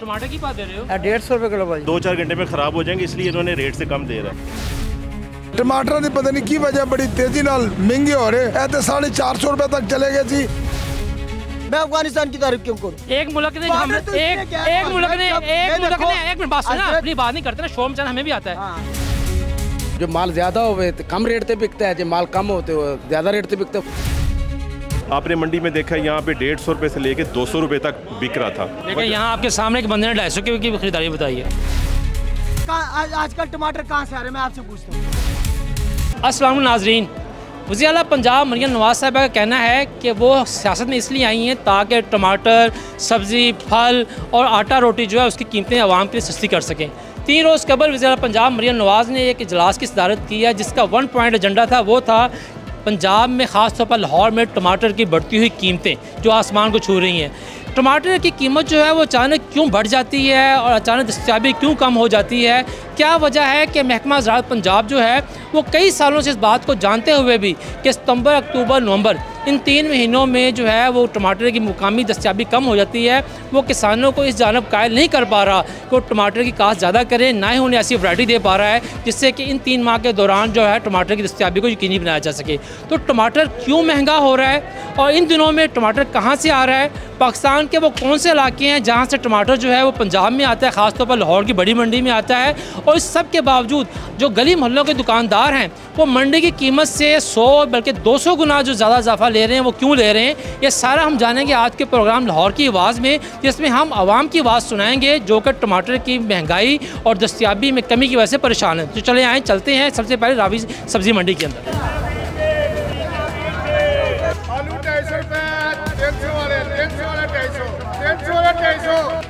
टमाटर की बात दे रहे हो? 150 रुपए किलो भाई। 2-4 घंटे में खराब हो जाएंगे, इसलिए इन्होंने रेट से कम दे रहा है। टमाटर की पता नहीं की वजह बड़ी तेजी नाल महंगे हो रहे हैं। 450 रुपए तक चले गए जी। मैं अफगानिस्तान की तारीफ क्यों करूं? एक मुल्क ने एक मिनट बात सुना, अपनी बात नहीं करते ना, शोर मचाना हमें भी आता है। जो माल ज्यादा होवे तो कम रेट पे बिकता है, जो माल कम होते हो ज्यादा रेट पे बिकता है। आपने मंडी में देखा यहाँ पे 150 रुपए से लेके 200 रुपए तक बिक रहा था। लेकिन यहाँ आपके सामने एक बंदे ने 250 की खरीदारी बताई है। आजकल टमाटर कहाँ से आ रहे हैं, मैं आपसे पूछता हूँ। अस्सलाम नाजरीन, वज़ीर आला पंजाब मरियम नवाज़ साहिबा का कहना है कि वो सियासत में इसलिए आई हैं ताकि टमाटर, सब्ज़ी, फल और आटा रोटी जो है उसकी कीमतें आवाम के लिए सस्ती कर सकें। 3 रोज़ कबल वज़ीर आला पंजाब मरियम नवाज़ ने एक इजलास की सदारत की है, जिसका 1 पॉइंट एजेंडा था, वो था पंजाब में ख़ास तौर पर लाहौर में टमाटर की बढ़ती हुई कीमतें जो आसमान को छू रही हैं। टमाटर की कीमत जो है वो अचानक क्यों बढ़ जाती है और अचानक दस्तयाबी क्यों कम हो जाती है? क्या वजह है कि महकमा ज़राअत पंजाब जो है वो कई सालों से इस बात को जानते हुए भी कि सितंबर, अक्टूबर, नवंबर इन 3 महीनों में जो है वो टमाटर की मुकामी दस्तयाबी कम हो जाती है, वो किसानों को इस जानब कायल नहीं कर पा रहा कि वो टमाटर की काश्त ज़्यादा करें, ना ही उन्हें ऐसी वैरायटी दे पा रहा है जिससे कि इन 3 माह के दौरान जो है टमाटर की दस्तयाबी को यकीनी बनाया जा सके। तो टमाटर क्यों महंगा हो रहा है और इन दिनों में टमाटर कहाँ से आ रहा है? पाकिस्तान के वो कौन से इलाके हैं जहाँ से टमाटर जो है वो पंजाब में आता है, ख़ासतौर पर लाहौर की बड़ी मंडी में आता है? और इस सब के बावजूद जो गली मोहल्लों के दुकानदार हैं वो मंडी की कीमत से 100 बल्कि 200 गुना जो ज़्यादा इजाफा ले रहे हैं, वो क्यों ले रहे हैं? ये सारा हम जानेंगे आज के प्रोग्राम लाहौर की आवाज़ में, जिसमें हम आवाम की आवाज़ सुनाएंगे जो कि टमाटर की महंगाई और दस्तयाबी में कमी की वजह से परेशान है। तो चले आएँ, चलते हैं सबसे पहले रावी सब्ज़ी मंडी के अंदर। आलू 250 रुपए, 300 वाले 250, 300 वाले 250।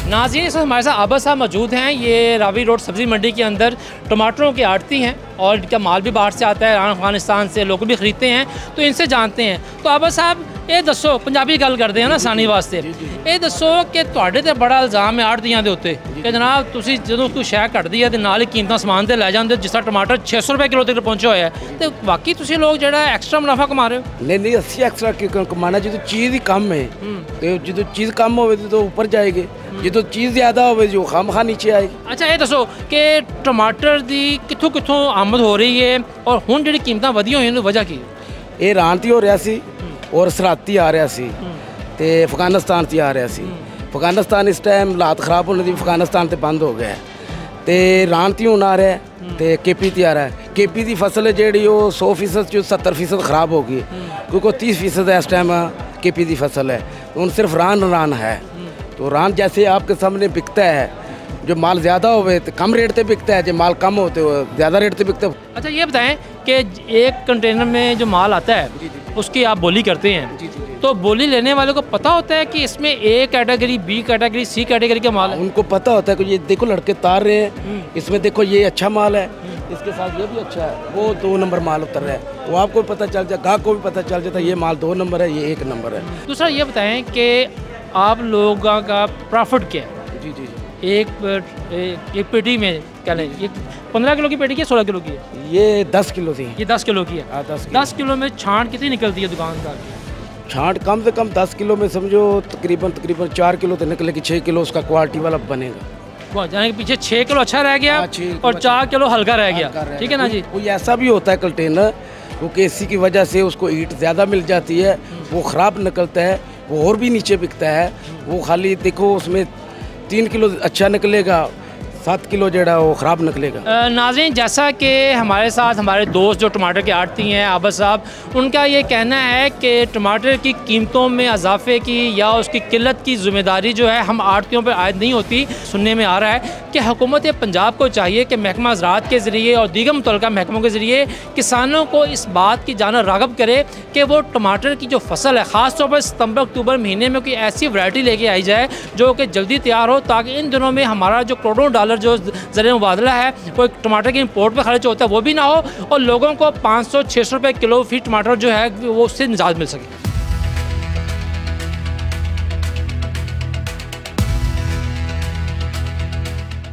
नाज़रीन, इस वक्त हमारे साथ आबा साहब मौजूद हैं। ये रावी रोड सब्ज़ी मंडी के अंदर टमाटरों के आड़ती हैं और इनका माल भी बाहर से आता है, अफगानिस्तान से लोग भी ख़रीदते हैं, तो इनसे जानते हैं। तो आबा साहब ये दसो, पंजाबी गल करते हैं ना आसानी वास्ते, ये दसो कि तुहाडे ते बड़ा इल्ज़ाम है आड़तियां दे उत्ते कि जनाब तुसीं जदों कोई शै घटदी है ते नाल ही कीमतां समान ते लै जांदे, जिस तरह टमाटर 600 रुपए किलो तक पहुंचे होया है, तो वाकई तुसीं लोग जेह्ड़ा एक्स्ट्रा मुनाफा कमा रहे हो? नहीं अस्सी एक्स्ट्रा क्यों कमाना, जो चीज़ ही कम है तो जो चीज़ कम होवे तो ऊपर जाएगी, जो चीज़ ज़्यादा होवे जो खामखा नीचे आएगी। अच्छा ये दसो कि टमाटर की कित्थों कित्थों आमद हो रही है और हुण जिहड़ी कीमतां वधियां होईयां वजह की? ये ईरान ती हो रहा सी और सराती आ रहा सी ते अफगानिस्तान से आ रहा सी। अफगानिस्तान इस टाइम हालात खराब होने दी, अफगानिस्तान तो बंद हो गया है, तो ईरान ती हूँ आ रहा है, तो केपी ती आ रहा है। केपी की फसल है जी 100% जो 70% ख़राब होगी, क्योंकि 30% इस टाइम केपी की फसल है, तो उन सिर्फ रान है। तो रान जैसे आपके सामने बिकता है, जो माल ज़्यादा होवे तो कम रेट पे बिकता है, जो माल कम होते हो ज़्यादा रेट पे बिकता है। अच्छा ये बताएं कि एक कंटेनर में जो माल आता है उसकी आप बोली करते हैं, तो बोली लेने वाले को पता होता है कि इसमें A category, B category, C category का माल है? उनको पता होता है कि ये देखो लड़के तार रहे हैं, इसमें देखो ये अच्छा माल है, इसके साथ ये भी अच्छा है, वो 2 नंबर माल उतर रहा है, वो आपको पता चल जाए, गाहक को भी पता चल जाता है ये माल 2 नंबर है, ये 1 नंबर है। दूसरा ये बताएं कि आप लोगों का प्रॉफिट क्या है? जी जी एक पेटी में क्या लें, ये 15 किलो की पेटी की 16 किलो की है? ये 10 किलो थी। ये 10 किलो की है। 10 किलो में छांट कितनी निकलती है दुकानदार की? छांट कम से कम 10 किलो में समझो तकरीबन 4 किलो तो निकलेगी, 6 किलो उसका क्वालिटी वाला बनेगा। जाने के पीछे 6 किलो अच्छा रह गया और 4 किलो हल्का रह गया, ठीक है ना जी? कोई ऐसा भी होता है कंटेनर, क्योंकि इसी की वजह से उसको ईट ज़्यादा मिल जाती है, वो ख़राब निकलता है, वो और भी नीचे बिकता है। वो खाली देखो उसमें 3 किलो अच्छा निकलेगा, 7 किलो जो वो ख़राब निकलेगा। नाज़रीन, जैसा कि हमारे साथ हमारे दोस्त जो टमाटर के आड़ती हैं आबा साहब, उनका ये कहना है कि टमाटर की कीमतों में इजाफे की या उसकी किल्लत की ज़िम्मेदारी जो है हम आड़तियों पर आयद नहीं होती। सुनने में आ रहा है कि हुकूमत पंजाब को चाहिए कि महकमा ज़राअत के ज़रिए और दीगर मुतल्लिका महकमों के ज़रिए किसानों को इस बात की जानब राग़ब करे कि वो टमाटर की जो फसल है, ख़ास तौर पर सितंबर अक्टूबर महीने में कोई ऐसी वैरायटी लेके आई जाए जो कि जल्दी तैयार हो, ताकि इन दिनों में हमारा जो करोड़ों डॉलर जो ज़रिए मुबादला है वो टमाटर के इंपोर्ट पर खर्च होता है वो भी ना हो, और लोगों को 500-600 रुपये किलो फी टमाटर जो है वो उससे निजात मिल सके।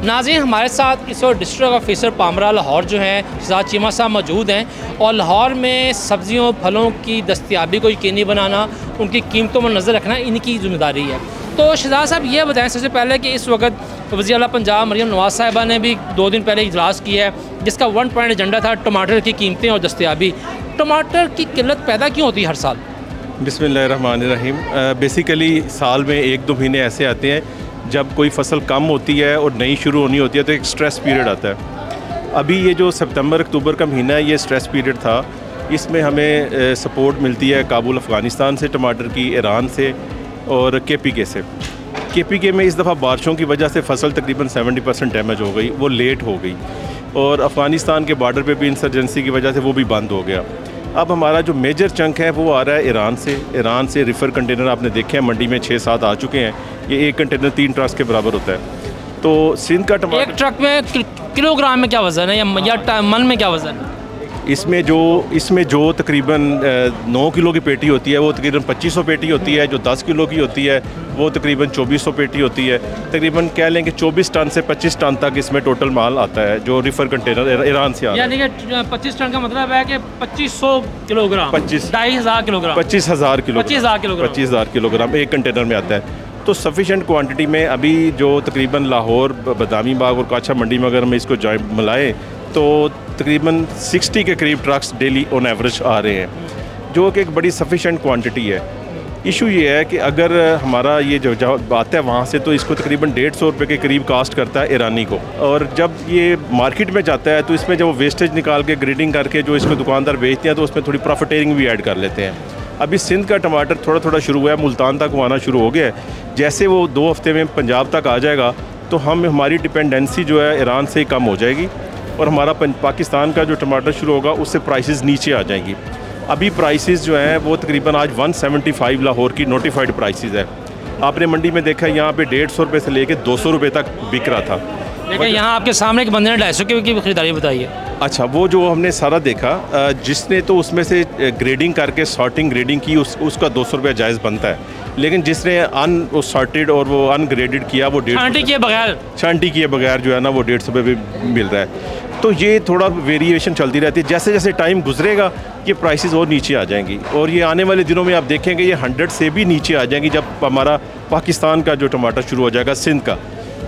नाज़रीन, हमारे साथ इस वक्त डिस्ट्रिक्ट ऑफिसर पामरा लाहौर जो हैं शहजाद चीमा साहब मौजूद हैं और लाहौर में सब्ज़ियों फलों की दस्तयाबी को यकीनी बनाना, उनकी कीमतों पर नज़र रखना इनकी ज़िम्मेदारी है। तो शहजाद साहब ये बताएं सबसे पहले कि इस वक्त वज़ीर आला पंजाब मरियम नवाज़ साहिबा ने भी 2 दिन पहले इजलास किया है जिसका 1 पॉइंट एजेंडा था टमाटर की कीमतें और दस्तयाबी। टमाटर की किल्लत पैदा क्यों होती है हर साल? बिस्मिल्लाहिर्रहमानिर्रहीम। बेसिकली साल में 1-2 महीने ऐसे आते हैं जब कोई फसल कम होती है और नई शुरू होनी होती है तो एक स्ट्रेस पीरियड आता है। अभी ये जो सितंबर अक्टूबर का महीना है ये स्ट्रेस पीरियड था। इसमें हमें सपोर्ट मिलती है काबुल अफ़गानिस्तान से टमाटर की, ईरान से और KPK से। KPK में इस दफ़ा बारिशों की वजह से फसल तकरीबन 70% डैमेज हो गई, वो लेट हो गई और अफ़गानिस्तान के बॉर्डर पे भी इंसर्जेंसी की वजह से वो भी बंद हो गया। अब हमारा जो मेजर चंक है वो आ रहा है ईरान से रिफ़र कंटेनर आपने देखे हैं मंडी में 6-7 आ चुके हैं। ये एक कंटेनर 3 ट्रक के बराबर होता है। तो सिंध का टमाटर एक ट्रक में किलोग्राम में क्या वज़न है या मन में क्या वज़न है? इसमें जो तकरीबन 9 किलो की पेटी होती है वो तकरीबन 2500 पेटी होती है। जो 10 किलो की होती है वो तकरीबन 2400 पेटी होती है। तकरीबन कह लें कि 24 टन से 25 टन तक इसमें टोटल माल आता है जो रिफ़र कंटेनर ईरान से आता है। यानी कि 25 टन का मतलब है कि 2500 किलोग्राम, 25,000 किलोग्राम, 25,000 किलोग्राम एक कंटेनर में आता है। तो सफिशेंट क्वांटिटी में अभी जो तकरीबन लाहौर, बदामी बाग और काछा मंडी में अगर हम इसको मिलाएँ तो तकरीबन 60 के करीब ट्रक्स डेली ऑन एवरेज आ रहे हैं जो कि एक बड़ी सफिशेंट क्वांटिटी है। इशू ये है कि अगर हमारा ये जो आता है वहाँ से तो इसको तकरीबन 150 रुपये के करीब कास्ट करता है ईरानी को, और जब ये मार्केट में जाता है तो इसमें जब वो वेस्टेज निकाल के ग्रेडिंग करके जो इसको दुकानदार बेचते हैं तो उसमें थोड़ी प्रॉफिटेरिंग भी ऐड कर लेते हैं। अभी सिंध का टमाटर थोड़ा थोड़ा शुरू हुआ है, मुल्तान तक आना शुरू हो गया है। जैसे वो 2 हफ्ते में पंजाब तक आ जाएगा तो हमारी डिपेंडेंसी जो है ईरान से ही कम हो जाएगी और हमारा पाकिस्तान का जो टमाटर शुरू होगा उससे प्राइसेस नीचे आ जाएंगी। अभी प्राइसेस जो हैं वो तकरीबन आज 175 लाहौर की नोटिफाइड प्राइसेस है। आपने मंडी में देखा यहाँ पे 150 रुपये से लेके 200 रुपये तक बिक रहा था। लेकिन यहाँ आपके सामने एक बंदे ने 250 की खरीदारी बताई है। अच्छा, वो जो हमने सारा देखा, जिसने तो उसमें से ग्रेडिंग करके सॉर्टिंग ग्रेडिंग की उसका 200 रुपये जायज़ बनता है, लेकिन जिसने अनसॉर्टेड और वो अनग्रेडेड किया वो 150 छांटी किए बगैर जो है ना वो 150 रुपये भी मिल रहा है। तो ये थोड़ा वेरिएशन चलती रहती है। जैसे जैसे टाइम गुजरेगा ये प्राइसेस और नीचे आ जाएंगी और ये आने वाले दिनों में आप देखेंगे ये 100 से भी नीचे आ जाएंगी जब हमारा पाकिस्तान का जो टमाटर शुरू हो जाएगा, सिंध का,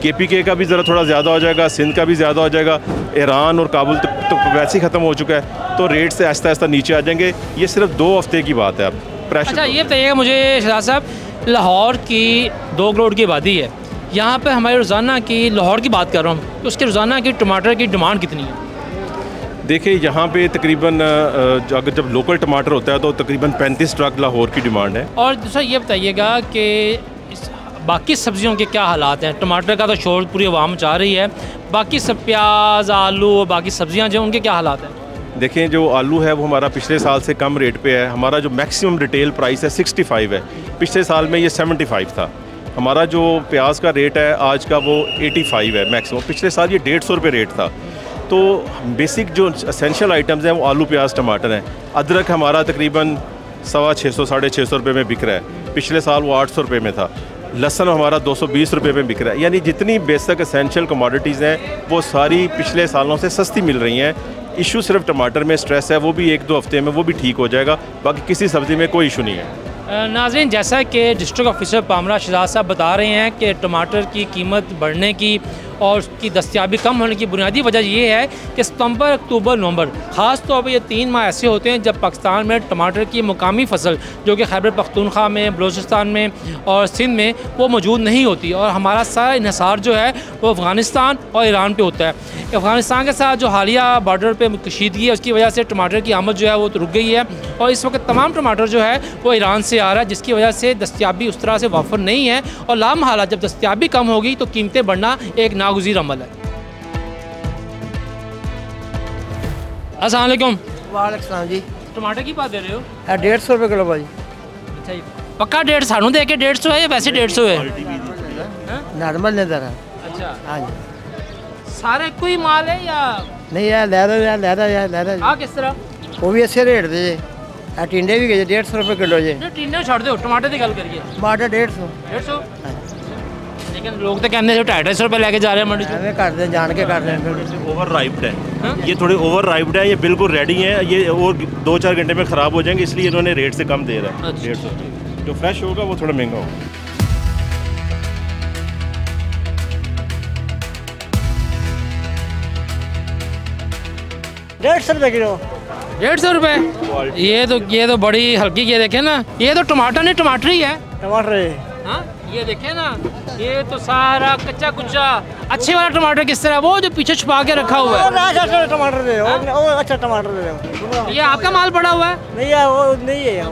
KPK का भी ज़रा थोड़ा ज़्यादा हो जाएगा, सिंध का भी ज़्यादा हो जाएगा, ईरान और काबुल तो वैसे ही ख़त्म हो चुका है, तो रेट से आहिस्ता आहिस्ता नीचे आ जाएंगे। ये सिर्फ 2 हफ्ते की बात है। अब प्रेशर। अच्छा, ये बताइएगा मुझे शहजाद साहब, लाहौर की 2 करोड़ की आबादी है, यहाँ पर हमारे रोज़ाना की, लाहौर की बात कर रहा हूँ, तो उसके रोज़ाना की टमाटर की डिमांड कितनी है? देखिए यहाँ पे तकरीबन अगर जब लोकल टमाटर होता है तो तकरीबन 35 ट्रक लाहौर की डिमांड है। और दूसरा ये बताइएगा कि बाकी सब्जियों के क्या हालात हैं? टमाटर का तो शोर पूरी आवाम मचा रही है, बाकी सब प्याज, आलू और बाकी सब्जियां जो उनके क्या हालात हैं? देखें, जो आलू है वो हमारा पिछले साल से कम रेट पे है। हमारा जो मैक्सिमम रिटेल प्राइस है 65 है, पिछले साल में ये 75 था। हमारा जो प्याज का रेट है आज का वो 85 है मैक्सिमम, पिछले साल ये 150 रुपये रेट था। तो बेसिक जो एसेंशियल आइटम्स हैं वो आलू, प्याज, टमाटर हैं। अदरक हमारा तकरीबन 650 साढ़े 600 रुपये में बिक रहा है, पिछले साल वो 800 रुपये में था। लहसुन हमारा 220 रुपये में बिक रहा है। यानी जितनी बेसिक एसेंशियल कमोडिटीज़ हैं वो सारी पिछले सालों से सस्ती मिल रही हैं। इशू सिर्फ टमाटर में स्ट्रेस है, वो भी 1-2 हफ्ते में वो भी ठीक हो जाएगा, बाकी किसी सब्ज़ी में कोई इशू नहीं है। नाज़रीन, जैसा कि डिस्ट्रिक्ट ऑफिसर पामरा शहजाद साहब बता रहे हैं कि टमाटर की कीमत बढ़ने की और उसकी दस्तयाबी कम होने की बुनियादी वजह ये है कि सितंबर, अक्टूबर, नवंबर, ख़ास तौर पर ये 3 माह ऐसे होते हैं जब पाकिस्तान में टमाटर की मुकामी फसल जो कि खैबर पख्तूनख्वा में, बलूचिस्तान में और सिंध में वो मौजूद नहीं होती और हमारा सारा इन्हिसार जो है वो अफ़गानिस्तान और ईरान पे होता है। अफ़गानिस्तान के साथ जो हालिया बॉर्डर पर कशीदगी है उसकी वजह से टमाटर की आमद जो है वो तो रुक गई है और इस वक्त तमाम टमाटर जो है वो ईरान से आ रहा है, जिसकी वजह से दस्तयाबी उस तरह से वाफर नहीं है और लामहाला जब दस्तयाबी कम होगी तो कीमतें बढ़ना एक नागुज़ीर अमल है। अस्सलाम वालेकुम। वालेकुम सलाम जी। टमाटर की बात दे रहे हो? 150 रुपये किलो भाजी। अच्छा जी, पक्का 150 सानू दे के 150 है या वैसे 150 है? नॉर्मल ने दरा। अच्छा, हाँ जी। सारे कोई माल है या नहीं यार, ले हाँ? किस तरह? वो भी अच्छे रेट दे जे। टिंडे भी गए 150 रुपये किलो जे। टिंडे छोड़ दो, टमाटर की गल करिए। टमाटर 150। 150? लेकिन लोग तो कहते हैं 250 रुपये लेके जा रहे हैं मंडी से। हमें कर दें, जान के कर रहे हैं। ओवर राइप्ड है, ये थोड़े ओवर राइप्ड है, ये बिल्कुल रेडी है, ये और 2-4 घंटे में ख़राब हो जाएंगे, इसलिए इन्होंने रेट से कम दे रहा है। 150 रुपये जो फ्रेश होगा वो थोड़ा महंगा होगा। 150 रुपये किलो। 150 रुपये। ये तो बड़ी हल्की, ये देखे ना, ये तो टमाटर नहीं टमाटर ही है। टमाटर है। हाँ ये देखे ना, ये तो सारा कच्चा कुच्चा। अच्छे वाला टमाटर किस तरह, वो जो पीछे छुपा के रखा हुआ है। टमाटर दे दो, अच्छा टमाटर दे दो। ये आपका माल पड़ा हुआ है? नहीं है, वो नहीं है।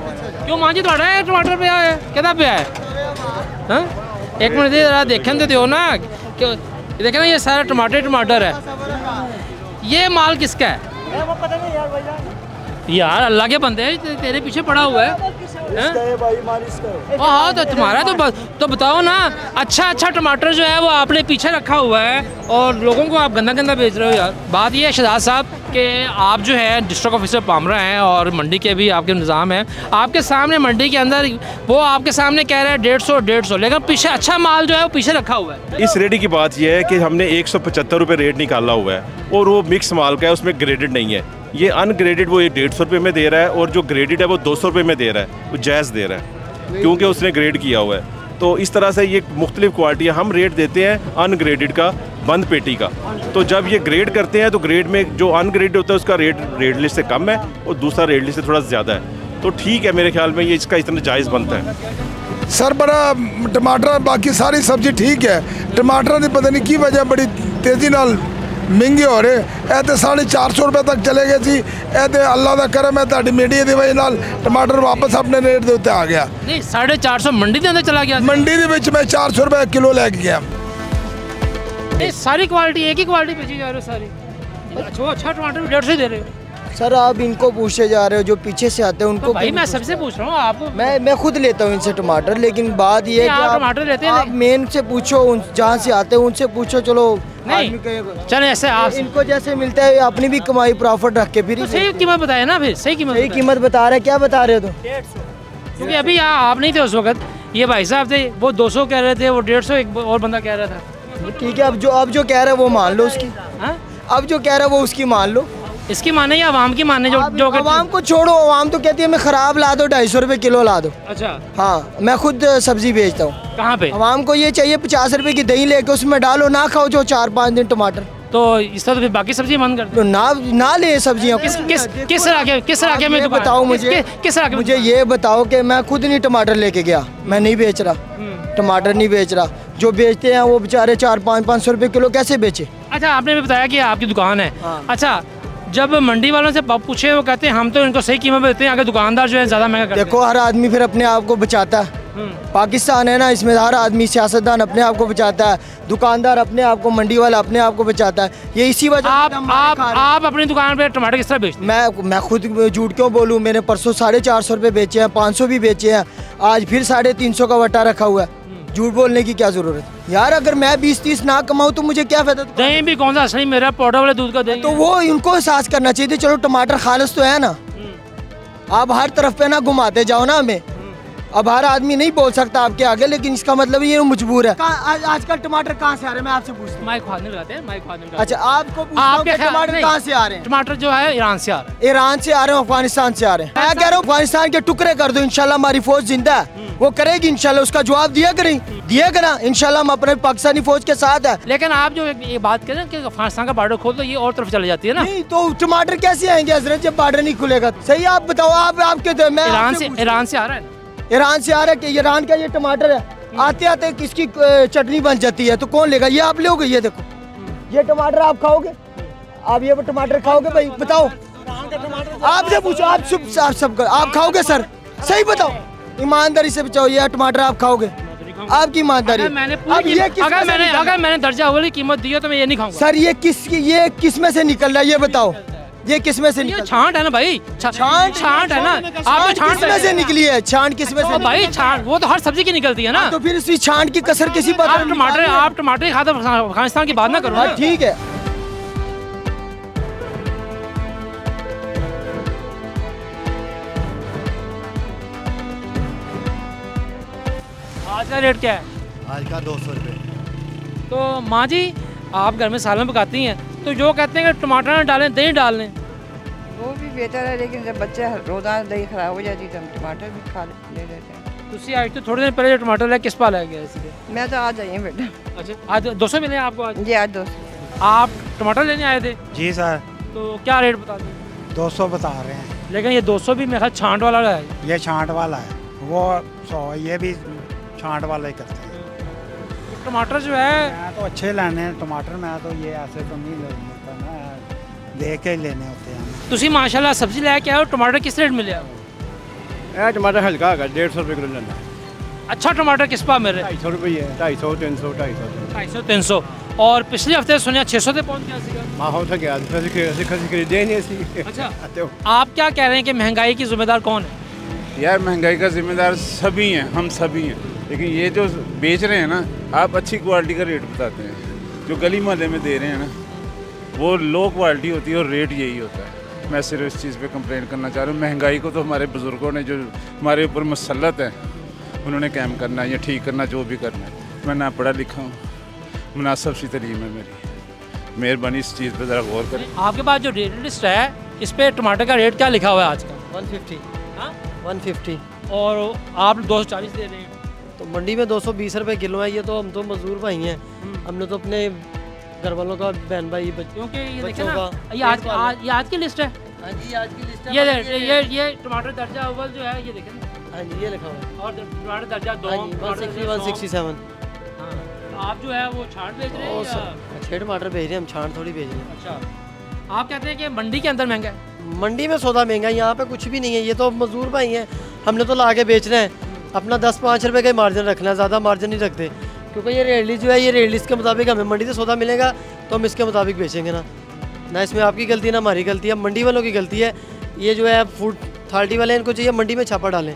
क्यों मां जी थोड़ा है टमाटर पे है, कितना पे है? हाँ एक मिनट जरा देखने तो दो ना, क्यों ये देखे ना, ये सारा टमाटर है। ये माल किसका है? वो पता नहीं यार भैया। यार अल्लाह के बंदे, तेरे पीछे पड़ा हुआ है। हाँ तो तुम्हारा तो बताओ ना। अच्छा टमाटर जो है वो आपने पीछे रखा हुआ है और लोगों को आप गंदा बेच रहे हो यार। बात ये है शहजाद साहब कि आप जो है डिस्ट्रिक्ट ऑफिसर पामरा हैं और मंडी के भी आपके निज़ाम है। आपके सामने मंडी के अंदर वो आपके सामने कह रहे हैं 150, लेकिन पीछे अच्छा माल जो है वो पीछे रखा हुआ है। इस रेडी की बात यह है कि हमने 175 रुपये रेट निकाला हुआ है और वो मिक्स माल का है, उसमें ग्रेडेड नहीं है। ये अनग्रेडेड वो 150 रुपये में दे रहा है और जो ग्रेडेड है वो 200 रुपये में दे रहा है, वो जायज़ दे रहा है क्योंकि उसने ग्रेड किया हुआ है। तो इस तरह से ये मुख्तलिफ क्वालिटी हम रेट देते हैं अनग्रेडेड का, बंद पेटी का। तो जब ये ग्रेड करते हैं तो ग्रेड में जो अनग्रेडेड होता है उसका रेट लिस्ट से कम है और दूसरा रेट लिस्ट से थोड़ा ज़्यादा है। तो ठीक है, मेरे ख्याल में ये इसका इतना जायज़ बनता है। सर बड़ा टमाटर, बाकी सारी सब्जी ठीक है, टमाटर की पता नहीं की वजह बड़ी तेज़ी नाल महंगे हो रहे। ए तो 450 रुपये तक चले गए जी। ए तो अल्लाह का करम है, ताड़ी मीडिया की वजह नाल टमाटर वापस अपने रेट के उत्ते आ गया। नहीं 450 मंडी के अंदर चला गया। मंडी के विच मैं 400 रुपये किलो लेके गया। सारी क्वालिटी एक ही क्वालिटी बेची जा रही है सारी। अच्छा टमाटर 150 दे रहे हो सर। आप इनको पूछे जा रहे हो जो पीछे से आते हैं उनको। तो भाई मैं सबसे पूछ रहा हूँ, आप मैं खुद लेता हूँ इनसे टमाटर, लेकिन बात ये है कि आप टमाटर लेते हैं, आप मेन से पूछो, जहाँ से आते हैं उनसे पूछो। चलो नहीं चले ऐसे आप इनको जैसे मिलता है अपनी भी कमाई प्रॉफिट रख के फिर तो सही कीमत बताए ना, फिर सही कीमत बता रहे। क्या बता रहे हो? तो 150। क्योंकि अभी आप नहीं थे उस वक्त, ये भाई साहब थे, वो 200 कह रहे थे, वो 150 एक और बंदा कह रहा था। ठीक है, अब जो कह रहा है वो मान लो उसकी। अब जो कह रहा है वो उसकी मान लो। इसकी माने या आवाम की माने? जो आवाम को छोड़ो, आवाम तो कहती है मैं खराब ला दो, 250 रुपये किलो ला दो। अच्छा हाँ, मैं खुद सब्जी बेचता हूँ। कहाँ पे? आवाम को ये चाहिए 50 रुपये की दही लेके उसमें डालो, ना खाओ जो 4-5 दिन टमाटर। तो इस तरह तो फिर बाकी सब्जी बंद कर दो। तो ना ले सब्जियाँ। किस इलाके में बताओ मुझे, किस इलाके में? मुझे ये बताओ कि मैं खुद नहीं टमाटर लेके गया, मैं नहीं बेच रहा टमाटर, नहीं बेच रहा। जो बेचते हैं वो बेचारे 400-500 रुपये किलो कैसे बेचे? अच्छा आपने भी बताया कि आपकी दुकान है। अच्छा जब मंडी वालों से पूछे वो कहते हैं हम तो इनको सही कीमत देते हैं, अगर दुकानदार जो है ज़्यादा महंगा करते हैं। देखो हर आदमी फिर अपने आप को बचाता है। पाकिस्तान है ना, इसमें हर आदमी, सियासतदान अपने आप को बचाता है, दुकानदार अपने आप को, मंडी वाला अपने आप को बचाता है। ये इसी वजह आप अपनी दुकान पे टमाटर किस तरह बेचते हैं? मैं खुद झूठ क्यों बोलूँ? मैंने परसों 450 रुपये बेचे हैं, 500 भी बेचे हैं, आज फिर 350 का वटा रखा हुआ है। झूठ बोलने की क्या जरूरत है यार? अगर मैं 20-30 ना कमाऊँ तो मुझे क्या फायदा? दही भी कौन सा असली मेरा पाउडर वाले दूध का दही? तो वो इनको एहसास करना चाहिए। चलो टमाटर खालिस तो है ना, आप हर तरफ पे ना घुमाते जाओ ना हमें। अब हर आदमी नहीं बोल सकता आपके आगे, लेकिन इसका मतलब ये मजबूर है। आजकल टमाटर कहाँ से आ रहे हैं? मैं आपसे पूछता हूँ। माइक खाने लगाते हैं, माइक खाने। अच्छा आपको टमाटर कहाँ से आ रहे हैं? टमाटर जो है ईरान से आ रहे हैं। ईरान से आ रहे हैं, अफगानिस्तान से आ रहे हैं। मैं कह रहा हूँ अफगानिस्तान के टुकड़े कर दो, इंशाल्लाह हमारी फौज जिंदा है, वो करेगी इंशाल्लाह, उसका जवाब दिया करा इंशाल्लाह। हम अपने पाकिस्तानी फौज के साथ है। लेकिन आप जो ये बात करें कि अफगानिस्तान का बॉर्डर खोल तो ये और तरफ चले जाती है ना? नहीं तो टमाटर कैसे आएंगे हजरत जब बॉर्डर नहीं खुलेगा? सही आप बताओ। आपके ईरान से आ रहा है। ईरान से आ रहा है कि ईरान का ये टमाटर है, आते आते किसकी चटनी बन जाती है तो कौन लेगा? ये आप लोगे? ये देखो, ये टमाटर आप खाओगे? आप ये टमाटर खाओगे भाई? बताओ, आपसे पूछो। आप खाओगे सर? सही बताओ, ईमानदारी से बताओ, ये टमाटर आप खाओगे? आपकी ईमानदारी। अगर मैंने दर्जा अव्वल की कीमत दी हो तो मैं ये नहीं खाऊंगा सर। ये किस में से निकल रहा है ये बताओ? ये किसमें से? ये छांट है ना भाई, छांट है ना। आप तो छांट किसमें से निकली है? छांट किसमें से? भाई छांट वो तो हर सब्जी की निकलती है ना। तो फिर इसी छांट की कसर किसी बात? आप टमाटर खाते अफगानिस्तान की बात ना करो। ठीक है। आज का रेट क्या है? आज का 200 रुपये। तो माँ जी आप घर में सालन पकाती हैं, तो जो कहते हैं कि टमाटर ना डालें दही डाल लें, वो भी बेहतर है, लेकिन जब बच्चे रोज़ाना दही ख़राब हो जाती है तो हम टमाटर भी खा ले लेते हैं। ਤੁਸੀਂ आज तो थोड़े दिन पहले जो टमाटर लाए किस पा लाया गया इसलिए? मैं तो आज आई हूँ बेटा। अच्छा आज 200 मिले आपको आज? जी आज 200। आप टमाटर लेने आए थे? जी सर। तो क्या रेट बता दें? 200 बता रहे हैं। लेकिन ये 200 भी मेरे ख्याल छांट वाला है। ये छांट वाला है, वो 100, ये भी छांट वाला ही करते हैं। तो टमाटर जो है मैं तो अच्छे लेने हैं टमाटर, मैं तो ये ऐसे तो नहीं लेता, मैं देख के ही लेने होते हैं। ਤੁਸੀਂ माशाल्लाह सब्जी लेके आए हो, टमाटर किस रेट मिले आपको? टमाटर हल्का है, 150 रुपये किलो लेना। अच्छा टमाटर किस पा मेरे? 250 रुपये है, 250, 300, 250, 300। और पिछले हफ्ते सुनिया 600 से पहुंच गया सीगा। माहौल से गया, खरीदे नहीं ऐसी। अच्छा आप क्या कह रहे हैं कि महंगाई की जिम्मेदार कौन है? यार महंगाई का जिम्मेदार सभी हैं, हम सभी हैं, लेकिन ये जो बेच रहे हैं ना, आप अच्छी क्वालिटी का रेट बताते हैं, जो गली मोहल्ले में दे रहे हैं ना वो लो क्वालिटी होती है और रेट यही होता है। मैं सिर्फ इस चीज़ पे कंप्लेंट करना चाह रहा हूँ। महंगाई को तो हमारे बुज़ुर्गों ने जो हमारे ऊपर मुसल्लत है उन्होंने कैम करना है या ठीक करना, जो भी करना है। मैं ना पढ़ा लिखा हूँ, मुनासिब सी तलीम है मेरी, मेहरबानी इस चीज़ पे ज़रा गौर करें। आपके पास जो रेट लिस्ट है इस पे टमाटर का रेट क्या लिखा हुआ है आज का? 150। हाँ 150 और आप 240 दे रहे हैं। तो मंडी में 220 रुपये किलो है। ये तो हम तो मजदूर भाई हैं, हमने तो अपने घर वालों का, बहन भाई क्योंकि ये देखें ना, ये आज की लिस्ट है। हाँ जी आज की लिस्ट है। ये टमाटर दर्जा अव्वल जो है ये देखें। हाँ जी ये लिखा हुआ है। और टमाटर दर्जा 2 160, 167। हाँ आप जो है वो छांट बेच रहे हैं या? अच्छे टमाटर भेज रहे हैं हम, छांट थोड़ी भेज रहे हैं। अच्छा आप कहते हैं कि मंडी के अंदर महंगा है? मंडी में सौदा महंगा है, यहाँ पे कुछ भी नहीं है। ये तो मजदूर भाई हैं, हमने तो ला के बेच रहे हैं, अपना 10-5 रुपये का ही मार्जिन रखना है, ज़्यादा मार्जिन नहीं रखते, क्योंकि ये रेट लिस्ट जो है, ये रेट लिस्ट के मुताबिक हमें मंडी से सौदा मिलेगा तो हम इसके मुताबिक बेचेंगे ना इसमें आपकी गलती है ना हमारी गलती है, मंडी वालों की गलती है। ये जो है फूड अथॉरिटी वाले, इनको चाहिए मंडी में छापा डालें,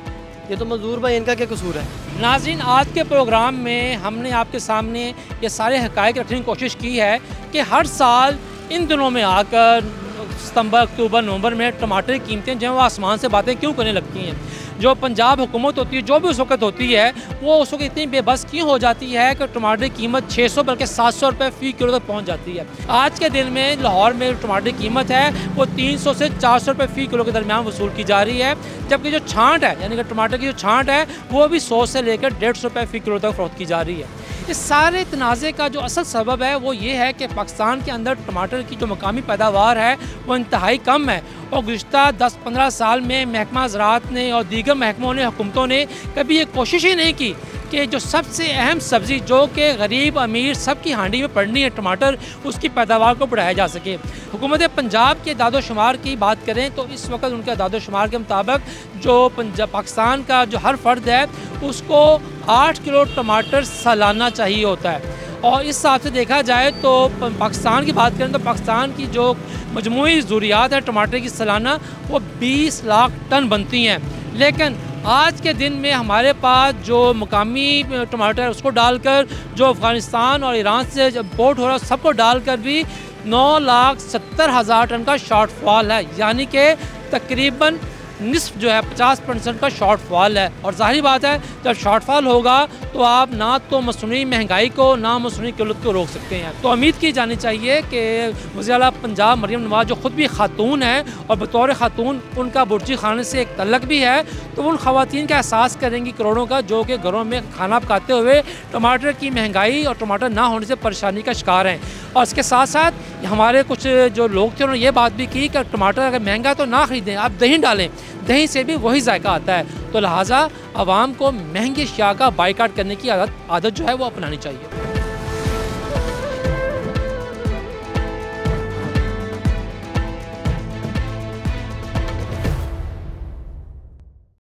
ये तो मजदूर भाई इनका क्या कसूर है। नाज़रीन आज के प्रोग्राम में हमने आपके सामने ये सारे हक़ाइक़ रखने की कोशिश की है कि हर साल इन दिनों में आकर सितंबर, अक्टूबर, नवंबर में टमाटर की कीमतें जो हैं वो आसमान से बातें क्यों करने लगती हैं। जो पंजाब हुकूमत होती है, जो भी उस वक्त होती है, वो उस वक्त इतनी बेबस क्यों हो जाती है कि टमाटर की कीमत 600 बल्कि 700 रुपये फ़ी किलो तक पहुंच जाती है। आज के दिन में लाहौर में टमाटर की कीमत है वो 300 से 400 रुपये फ़ी किलो के दरमियान वसूल की जा रही है, जबकि जो छांट है यानी कि टमाटर की जो छांट है वो भी 100 से लेकर 150 रुपये फ़ी किलो तक फ़रोख्त की जा रही है। इस सारे तनाज़े का जो असल सबब है वो ये है कि पाकिस्तान के अंदर टमाटर की जो मकामी पैदावार है वो इंतहाई कम है, और गुज़िश्ता 10-15 साल में महकमा ज़राअत ने और दीगर महकमों ने, हुकूमतों ने कभी ये कोशिश ही नहीं की कि जो सबसे अहम सब्ज़ी जो कि गरीब अमीर सब की हांडी में पड़नी है टमाटर, उसकी पैदावार को बढ़ाया जा सके। हुकूमत पंजाब के दादोशुमार की बात करें तो इस वक्त उनके दादोशुमार के मुताबिक जो पाकिस्तान का जो हर फ़र्द है उसको 8 किलो टमाटर सालाना चाहिए होता है, और इस हिसाब से देखा जाए तो पाकिस्तान की बात करें तो पाकिस्तान की जो मजमूई ज़रूरियात है टमाटर की सालाना वो 20 लाख टन बनती हैं। लेकिन आज के दिन में हमारे पास जो मकामी टमाटर है उसको डालकर जो अफ़गानिस्तान और ईरान से इम्पोर्ट हो रहा है सबको डालकर भी 9,70,000 टन का शॉर्टफॉल है, यानी कि तकरीबन निस्फ जो है 50% का शॉर्टफॉल है। और ज़ाहिर बात है जब शॉर्टफॉल होगा तो आप ना तो मसनूई महंगाई को ना मसनूई किल्लत को रोक सकते हैं। तो उम्मीद की जानी चाहिए कि वज़ीर-ए-आला पंजाब मरियम नवाज़ जो ख़ुद भी खातून है और बतौर खातून उनका बुर्जी खाने से एक तल्लक भी है, तो उन ख़वातीन का एहसास करेंगी करोड़ों का जो कि घरों में खाना पकाते हुए टमाटर की महंगाई और टमाटर ना होने से परेशानी का शिकार हैं। और इसके साथ साथ हमारे कुछ जो लोग थे उन्होंने ये बात भी की कि टमाटर अगर महंगा तो ना ख़रीदें, आप दही डालें, दही से भी वही जायका आता है। तो लिहाजा आवाम को महंगी अशिया का बाइकाट करने की आदत जो है वो अपनानी चाहिए।